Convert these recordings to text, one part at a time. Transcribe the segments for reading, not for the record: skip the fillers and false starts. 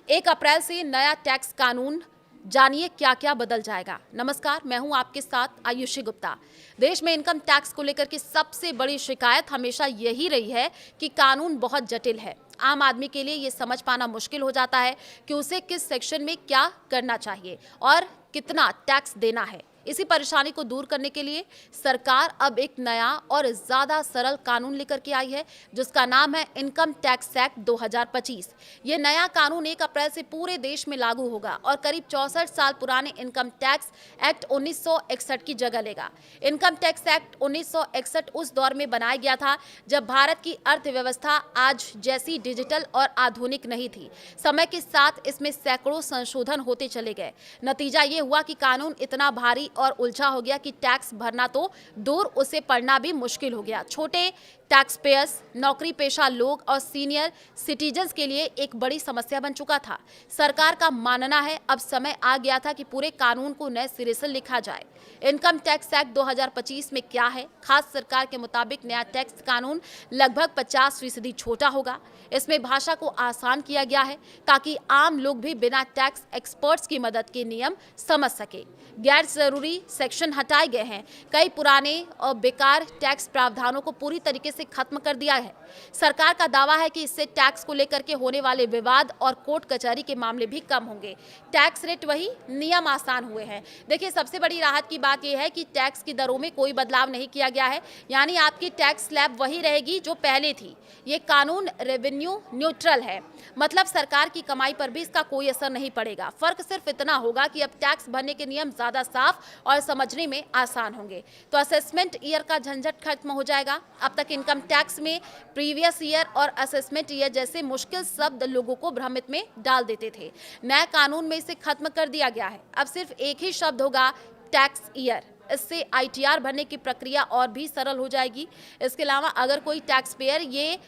1 अप्रैल से नया टैक्स कानून, जानिए क्या क्या बदल जाएगा। नमस्कार, मैं हूं आपके साथ आयुषी गुप्ता। देश में इनकम टैक्स को लेकर के सबसे बड़ी शिकायत हमेशा यही रही है कि कानून बहुत जटिल है। आम आदमी के लिए ये समझ पाना मुश्किल हो जाता है कि उसे किस सेक्शन में क्या करना चाहिए और कितना टैक्स देना है। इसी परेशानी को दूर करने के लिए सरकार अब एक नया और ज्यादा सरल कानून लेकर के आई है, जिसका नाम है इनकम टैक्स एक्ट 2025। ये नया कानून 1 अप्रैल से पूरे देश में लागू होगा और करीब 64 साल पुराने इनकम टैक्स एक्ट 1961 की जगह लेगा। इनकम टैक्स एक्ट 1961 उस दौर में बनाया गया था जब भारत की अर्थव्यवस्था आज जैसी डिजिटल और आधुनिक नहीं थी। समय के साथ इसमें सैकड़ों संशोधन होते चले गए। नतीजा ये हुआ कि कानून इतना भारी और उलझा हो गया कि टैक्स भरना तो दूर, उसे पढ़ना भी मुश्किल हो गया। छोटे टैक्स पेयर्स, नौकरी पेशा लोग और सीनियर सिटीजन्स के लिए एक बड़ी समस्या बन चुका था। सरकार का मानना है अब समय आ गया था कि पूरे कानून को नए सिरे से लिखा जाए। इनकम टैक्स एक्ट 2025 में क्या है? खास सरकार के मुताबिक नया टैक्स कानून लगभग 50% छोटा होगा। इसमें भाषा को आसान किया गया है ताकि आम लोग भी बिना टैक्स एक्सपर्ट्स की मदद के नियम समझ सके। गैर जरूरी सेक्शन हटाए गए हैं। कई पुराने और बेकार टैक्स प्रावधानों को पूरी तरीके से खत्म कर दिया है। सरकार का दावा है कि इससे टैक्स को लेकर के होने वाले विवाद और कोर्ट कचहरी के मामले भी कम होंगे। टैक्स रेट वही, नियम आसान हुए हैं। देखिए, सबसे बड़ी राहत की बात यह है कि टैक्स की दरों में कोई बदलाव नहीं किया गया है, यानी आपकी टैक्स स्लैब वही रहेगी जो पहले थी। ये कानून रेवेन्यू न्यूट्रल है, मतलब सरकार की कमाई पर भी इसका कोई असर नहीं पड़ेगा। फर्क सिर्फ इतना होगा कि अब टैक्स भरने के नियम ज्यादा साफ और समझने में आसान होंगे। तो असेसमेंट ईयर का झंझट खत्म हो जाएगा। अब तक इनकम टैक्स में प्रीवियस ईयर और असेसमेंट ईयर जैसे मुश्किल शब्द लोगों को भ्रमित में डाल देते थे। नए कानून में इसे खत्म कर दिया गया है। अब सिर्फ एक ही शब्द होगा, टैक्स ईयर। इससे आईटीआर भरने की प्रक्रिया और भी सरल हो जाएगी। इसके अलावा अगर कोई टैक्स पेयर ये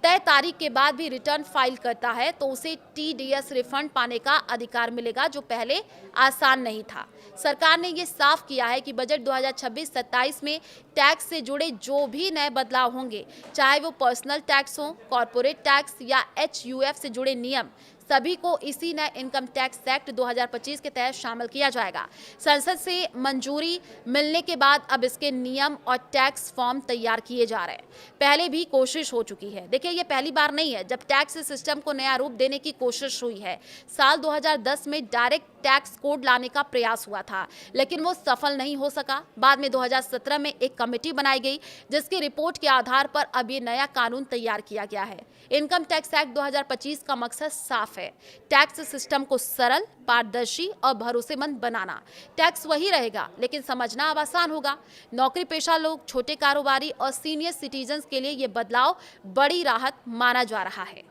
तय तारीख के बाद भी रिटर्न फाइल करता है तो उसे टीडीएस रिफंड पाने का अधिकार मिलेगा, जो पहले आसान नहीं था। सरकार ने ये साफ किया है कि बजट 2026-27 में टैक्स से जुड़े जो भी नए बदलाव होंगे, चाहे वो पर्सनल टैक्स हो, कॉर्पोरेट टैक्स या एचयूएफ से जुड़े नियम, सभी को इसी नए इनकम टैक्स एक्ट 2025 के तहत शामिल किया जाएगा। संसद से मंजूरी मिलने के बाद अब इसके नियम और टैक्स फॉर्म तैयार किए जा रहे हैं। पहले भी कोशिश हो चुकी है। देखिए, ये पहली बार नहीं है जब टैक्स सिस्टम को नया रूप देने की कोशिश हुई है। साल 2010 में डायरेक्ट टैक्स कोड लाने का प्रयास हुआ था, लेकिन वो सफल नहीं हो सका। बाद में 2017 में एक कमेटी बनाई गई, जिसकी रिपोर्ट के आधार पर अब ये नया कानून तैयार किया गया है। इनकम टैक्स एक्ट 2025 का मकसद साफ है, टैक्स सिस्टम को सरल, पारदर्शी और भरोसेमंद बनाना। टैक्स वही रहेगा, लेकिन समझना अब आसान होगा। नौकरी पेशा लोग, छोटे कारोबारी और सीनियर सिटीजन्स के लिए ये बदलाव बड़ी राहत माना जा रहा है।